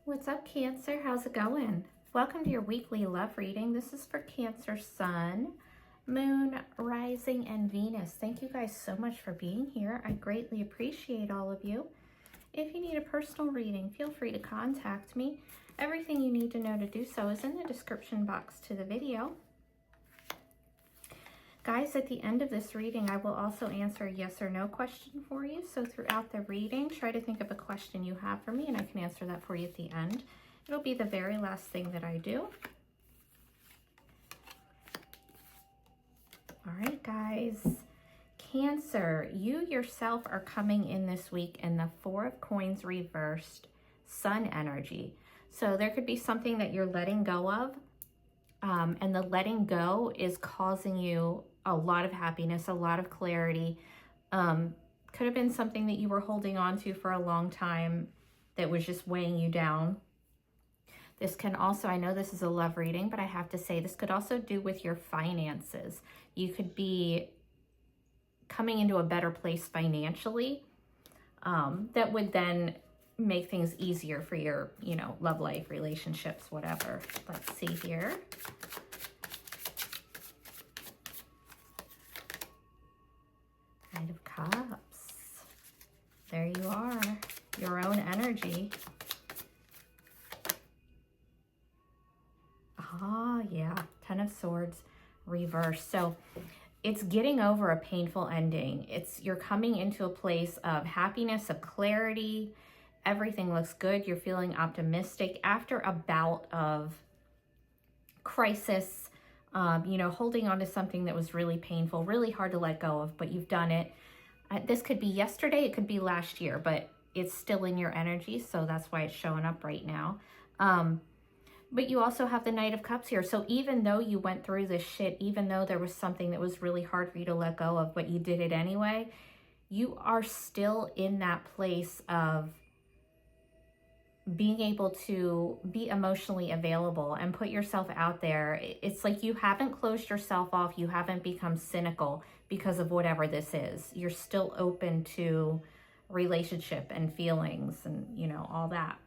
What's up, Cancer? How's it going? Welcome to your weekly love reading. This is for Cancer Sun, Moon, Rising, and Venus. Thank you guys so much for being here. I greatly appreciate all of you. If you need a personal reading, feel free to contact me. Everything you need to know to do so is in the description box to the video. Guys, at the end of this reading, I will also answer a yes or no question for you. So throughout the reading, try to think of a question you have for me, and I can answer that for you at the end. It'll be the very last thing that I do. All right, guys. Cancer, you yourself are coming in this week in the Four of Coins reversed Sun energy. So there could be something that you're letting go of, and the letting go is causing you a lot of happiness, a lot of clarity. Could have been something that you were holding on to for a long time that was just weighing you down. This can also, I know this is a love reading, but I have to say this could also do with your finances. You could be coming into a better place financially, that would then make things easier for your, love life, relationships, whatever. Let's see here. Knight of Cups. There you are, your own energy. Ah, yeah, Ten of Swords reversed. So it's getting over a painful ending. You're coming into a place of happiness, of clarity. Everything looks good. You're feeling optimistic after a bout of crisis, holding on to something that was really painful, really hard to let go of, but you've done it. This could be yesterday, it could be last year, but it's still in your energy, so that's why it's showing up right now. But you also have the Knight of Cups here. So even though you went through this shit, even though there was something that was really hard for you to let go of, but you did it anyway, you are still in that place of being able to be emotionally available and put yourself out there. It's like you haven't closed yourself off. You haven't become cynical because of whatever this is. You're still open to relationship and feelings and, all that.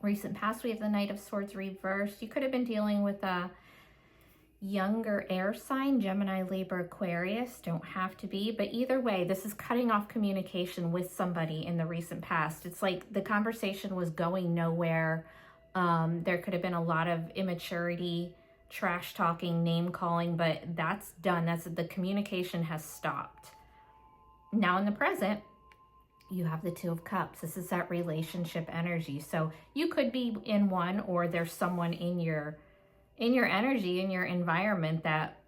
Recent past, we have the Knight of Swords reversed. You could have been dealing with a younger air sign, Gemini, Libra, Aquarius. Don't have to be, but either way, this is cutting off communication with somebody in the recent past. It's like the conversation was going nowhere. There could have been a lot of immaturity, trash talking, name calling, but that's done. The communication has stopped. Now in the present, you have the Two of Cups. This is that relationship energy. So you could be in one, or there's someone in your energy, in your environment that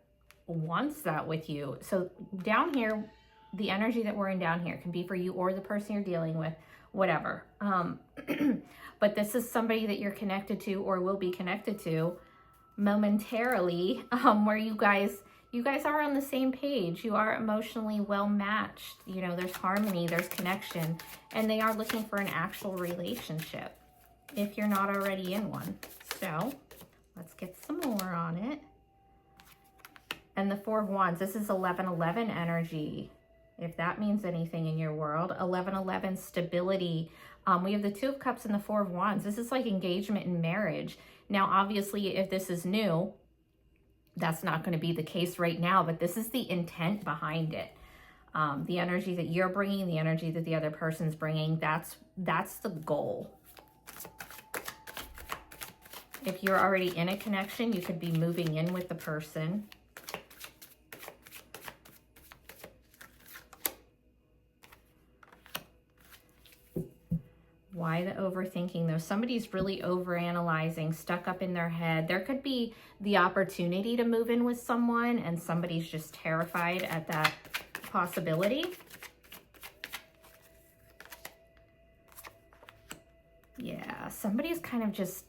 wants that with you. So down here, the energy that we're in down here can be for you or the person you're dealing with, whatever. But this is somebody that you're connected to or will be connected to momentarily, where you guys are on the same page. You are emotionally well matched. There's harmony, there's connection, and they are looking for an actual relationship if you're not already in one. So let's get some more on it. And the Four of Wands, this is 11-11 energy. If that means anything in your world, 11-11 stability. We have the Two of Cups and the Four of Wands. This is like engagement and marriage. Now, obviously, if this is new, that's not going to be the case right now, but this is the intent behind it. The energy that you're bringing, the energy that the other person's bringing, that's the goal. If you're already in a connection, you could be moving in with the person. Why the overthinking though? Somebody's really overanalyzing, stuck up in their head. There could be the opportunity to move in with someone and somebody's just terrified at that possibility. Yeah, somebody's kind of just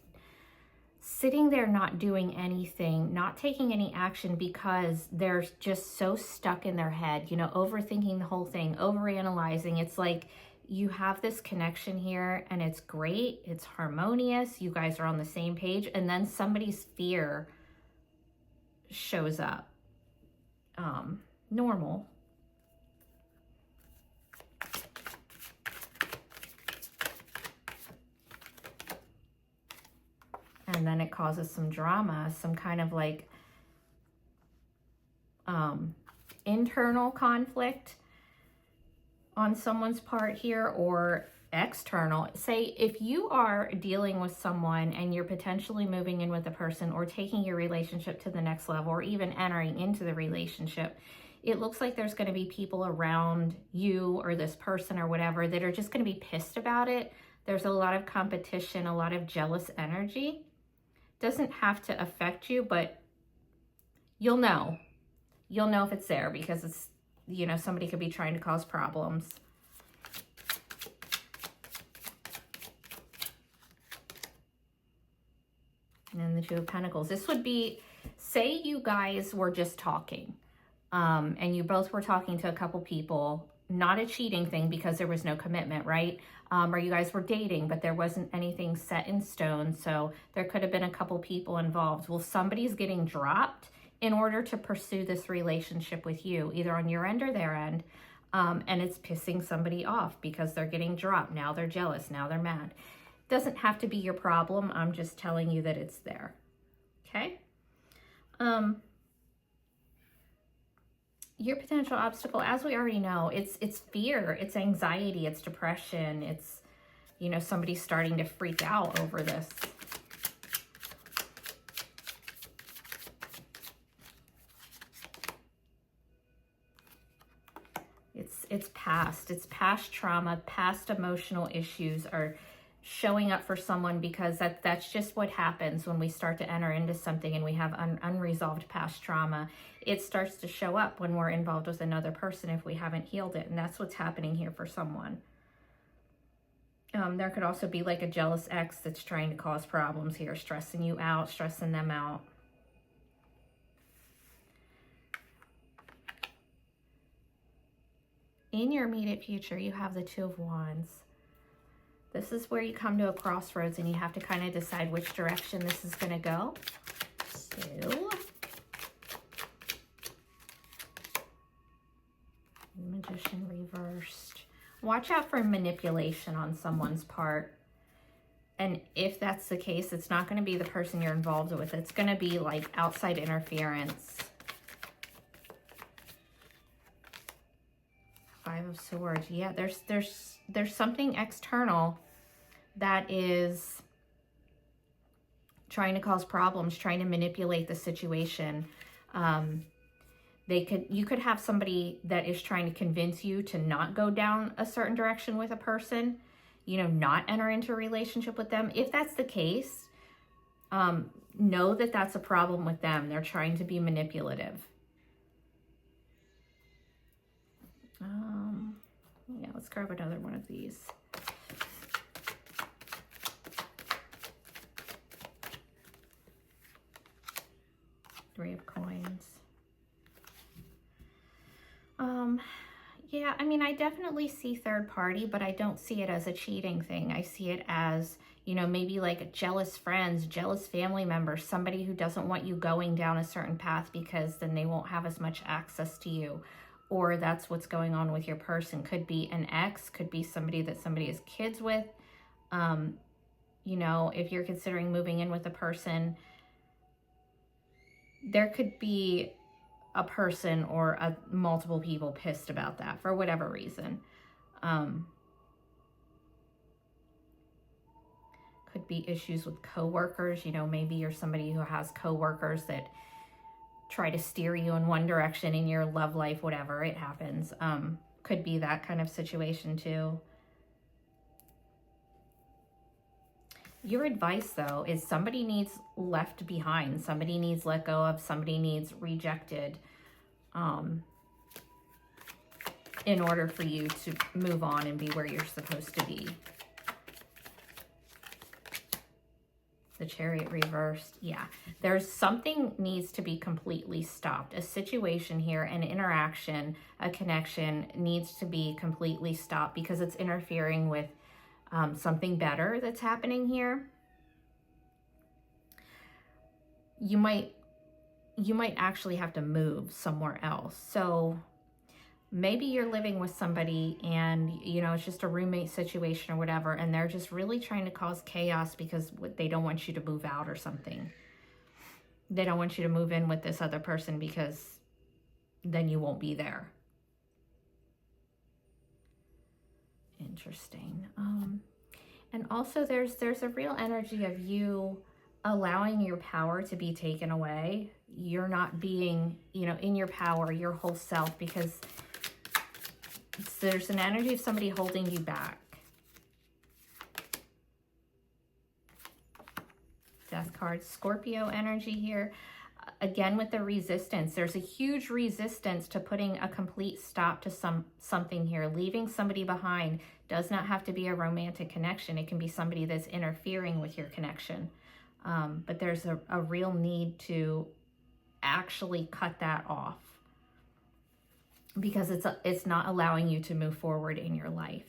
sitting there not doing anything, not taking any action because they're just so stuck in their head, overthinking the whole thing, overanalyzing. It's like you have this connection here and it's great, it's harmonious, you guys are on the same page, and then somebody's fear shows up. Normal. And then it causes some drama, some kind of like internal conflict on someone's part here, or external. Say if you are dealing with someone and you're potentially moving in with a person or taking your relationship to the next level or even entering into the relationship, it looks like there's going to be people around you or this person or whatever that are just going to be pissed about it. There's a lot of competition, a lot of jealous energy. Doesn't have to affect you, but you'll know. You'll know if it's there, because it's, you know, somebody could be trying to cause problems. And the Two of Pentacles. This would be, say you guys were just talking, and you both were talking to a couple people, not a cheating thing because there was no commitment, right? Or you guys were dating, but there wasn't anything set in stone, so there could have been a couple people involved. Well, somebody's getting dropped in order to pursue this relationship with you, either on your end or their end, and it's pissing somebody off because they're getting dropped. Now they're jealous, now they're mad. Doesn't have to be your problem. I'm just telling you that it's there. Okay? Your potential obstacle, as we already know, it's fear, it's anxiety, it's depression, it's, you know, somebody starting to freak out over this. It's past trauma, past emotional issues are showing up for someone, because that's just what happens when we start to enter into something and we have unresolved past trauma. It starts to show up when we're involved with another person if we haven't healed it, and that's what's happening here for someone. There could also be like a jealous ex that's trying to cause problems here, stressing you out, stressing them out. In your immediate future, you have the Two of Wands. This is where you come to a crossroads and you have to kind of decide which direction this is going to go. Two. Magician reversed. Watch out for manipulation on someone's part. And if that's the case, it's not going to be the person you're involved with. It's going to be like outside interference. Five of Swords. Yeah, there's something external that is trying to cause problems, trying to manipulate the situation. You could have somebody that is trying to convince you to not go down a certain direction with a person, you know, not enter into a relationship with them. If that's the case, know that that's a problem with them. They're trying to be manipulative. Yeah, let's grab another one of these. Three of Coins. Yeah, I mean, I definitely see third party, but I don't see it as a cheating thing. I see it as, you know, maybe like jealous friends, jealous family members, somebody who doesn't want you going down a certain path because then they won't have as much access to you. Or that's what's going on with your person. Could be an ex, could be somebody that somebody has kids with. You know, if you're considering moving in with a person, there could be a person or multiple people pissed about that for whatever reason. Could be issues with coworkers. You know, maybe you're somebody who has coworkers that try to steer you in one direction in your love life, whatever, it happens. Could be that kind of situation too. Your advice, though, is somebody needs left behind. Somebody needs let go of. Somebody needs rejected in order for you to move on and be where you're supposed to be. The Chariot reversed. Yeah, there's something needs to be completely stopped. A situation here, an interaction, a connection needs to be completely stopped because it's interfering with something better that's happening here. You might actually have to move somewhere else. So Maybe you're living with somebody and, you know, it's just a roommate situation or whatever, and they're just really trying to cause chaos because they don't want you to move out or something. They don't want you to move in with this other person because then you won't be there. Interesting. And also there's a real energy of you allowing your power to be taken away. You're not being, you know, in your power, your whole self, because there's an energy of somebody holding you back. Death card, Scorpio energy here. Again, with the resistance, there's a huge resistance to putting a complete stop to something here. Leaving somebody behind does not have to be a romantic connection. It can be somebody that's interfering with your connection. But there's a real need to actually cut that off, because it's not allowing you to move forward in your life.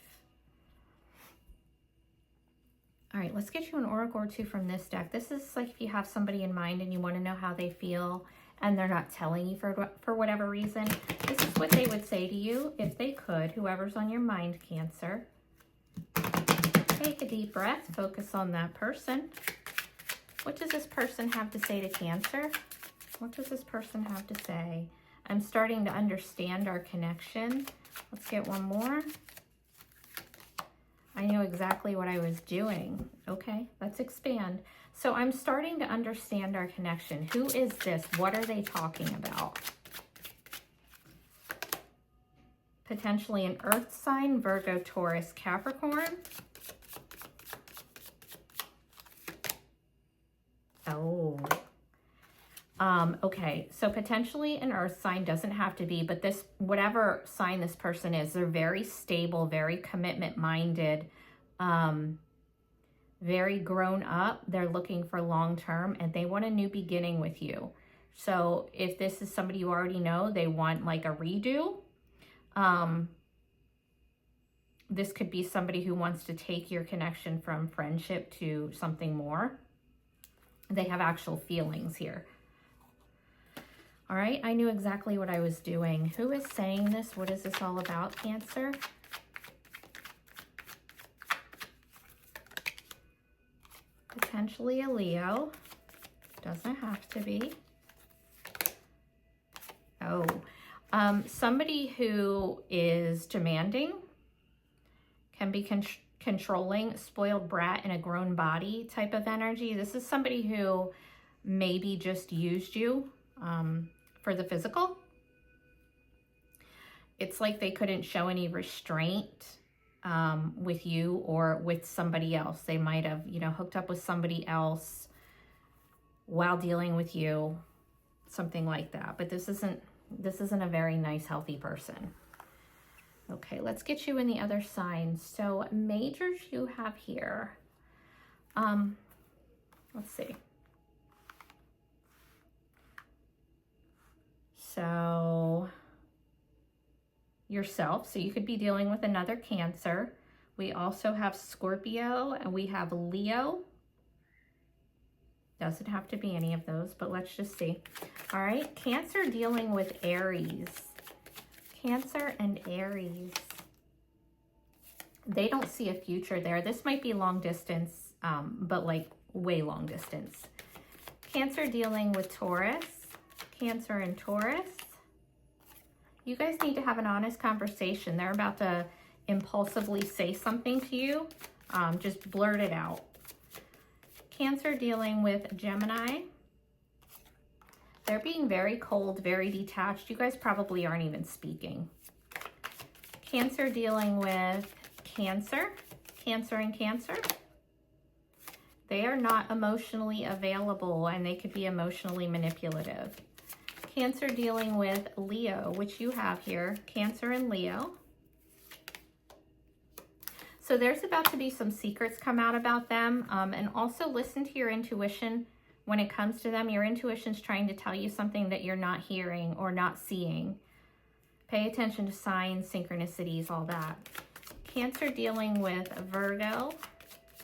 All right, let's get you an oracle or two from this deck. This is like if you have somebody in mind and you want to know how they feel and they're not telling you for whatever reason. This is what they would say to you if they could, whoever's on your mind, Cancer. Take a deep breath, focus on that person. What does this person have to say to Cancer? What does this person have to say? I'm starting to understand our connection. Let's get one more. I knew exactly what I was doing. Okay, let's expand. So I'm starting to understand our connection. Who is this? What are they talking about? Potentially an earth sign, Virgo, Taurus, Capricorn. Oh. Okay, so potentially an earth sign, doesn't have to be, but this, whatever sign this person is, they're very stable, very commitment minded, very grown up. They're looking for long term and they want a new beginning with you. So if this is somebody you already know, they want like a redo. This could be somebody who wants to take your connection from friendship to something more. They have actual feelings here. All right, I knew exactly what I was doing. Who is saying this? What is this all about, Cancer? Potentially a Leo. Doesn't have to be. Oh, somebody who is demanding, can be controlling, spoiled brat in a grown body type of energy. This is somebody who maybe just used you for the physical. It's like they couldn't show any restraint with you or with somebody else. They might have, you know, hooked up with somebody else while dealing with you, something like that. But this isn't a very nice, healthy person. Okay, let's get you in the other signs. So majors you have here. Let's see. So yourself, so you could be dealing with another Cancer. We also have Scorpio and we have Leo. Doesn't have to be any of those, but let's just see. All right, Cancer dealing with Aries. Cancer and Aries. They don't see a future there. This might be long distance, but like way long distance. Cancer dealing with Taurus. Cancer and Taurus. You guys need to have an honest conversation. They're about to impulsively say something to you. Just blurt it out. Cancer dealing with Gemini. They're being very cold, very detached. You guys probably aren't even speaking. Cancer dealing with Cancer. Cancer and Cancer. They are not emotionally available and they could be emotionally manipulative. Cancer dealing with Leo, which you have here. Cancer and Leo. So there's about to be some secrets come out about them. And also listen to your intuition when it comes to them. Your intuition's trying to tell you something that you're not hearing or not seeing. Pay attention to signs, synchronicities, all that. Cancer dealing with Virgo.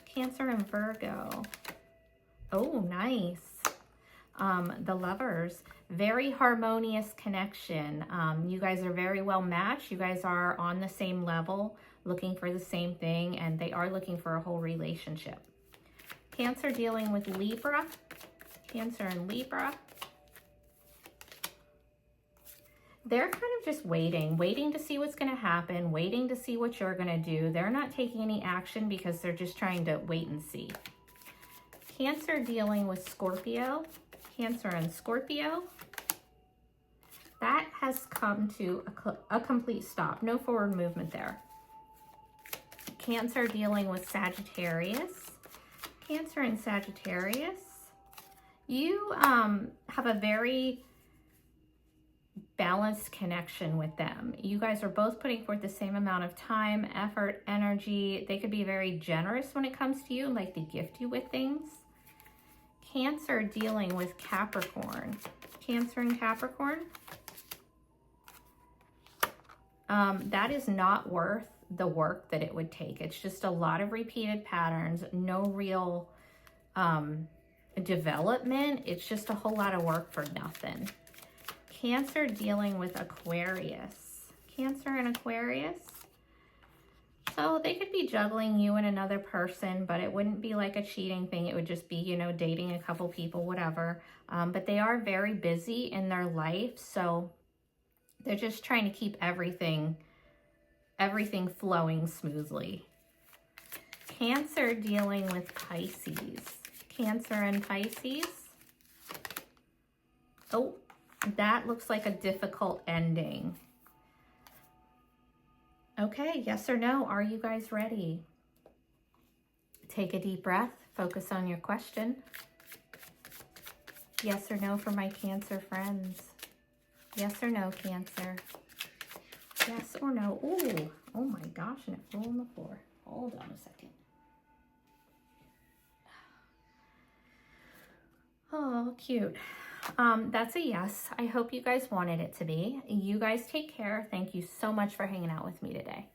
Cancer and Virgo. Oh, nice. The Lovers, very harmonious connection. You guys are very well matched. You guys are on the same level, looking for the same thing, and they are looking for a whole relationship. Cancer dealing with Libra. Cancer and Libra. They're kind of just waiting to see what's going to happen, waiting to see what you're going to do. They're not taking any action because they're just trying to wait and see. Cancer dealing with Scorpio. Cancer and Scorpio. That has come to a complete stop. No forward movement there. Cancer dealing with Sagittarius. Cancer and Sagittarius. You have a very balanced connection with them. You guys are both putting forth the same amount of time, effort, energy. They could be very generous when it comes to you, like to gift you with things. Cancer dealing with Capricorn. Cancer and Capricorn. That is not worth the work that it would take. It's just a lot of repeated patterns, no real development. It's just a whole lot of work for nothing. Cancer dealing with Aquarius. Cancer and Aquarius. So they could be juggling you and another person, but it wouldn't be like a cheating thing. It would just be, you know, dating a couple people, whatever. But they are very busy in their life, so they're just trying to keep everything flowing smoothly. Cancer dealing with Pisces. Cancer and Pisces. Oh, that looks like a difficult ending. Okay, yes or no? Are you guys ready? Take a deep breath. Focus on your question. Yes or no for my Cancer friends? Yes or no, Cancer? Yes or no? Ooh, oh my gosh, and it fell on the floor. Hold on a second. Oh, cute. That's a yes. I hope you guys wanted it to be. You guys take care. Thank you so much for hanging out with me today.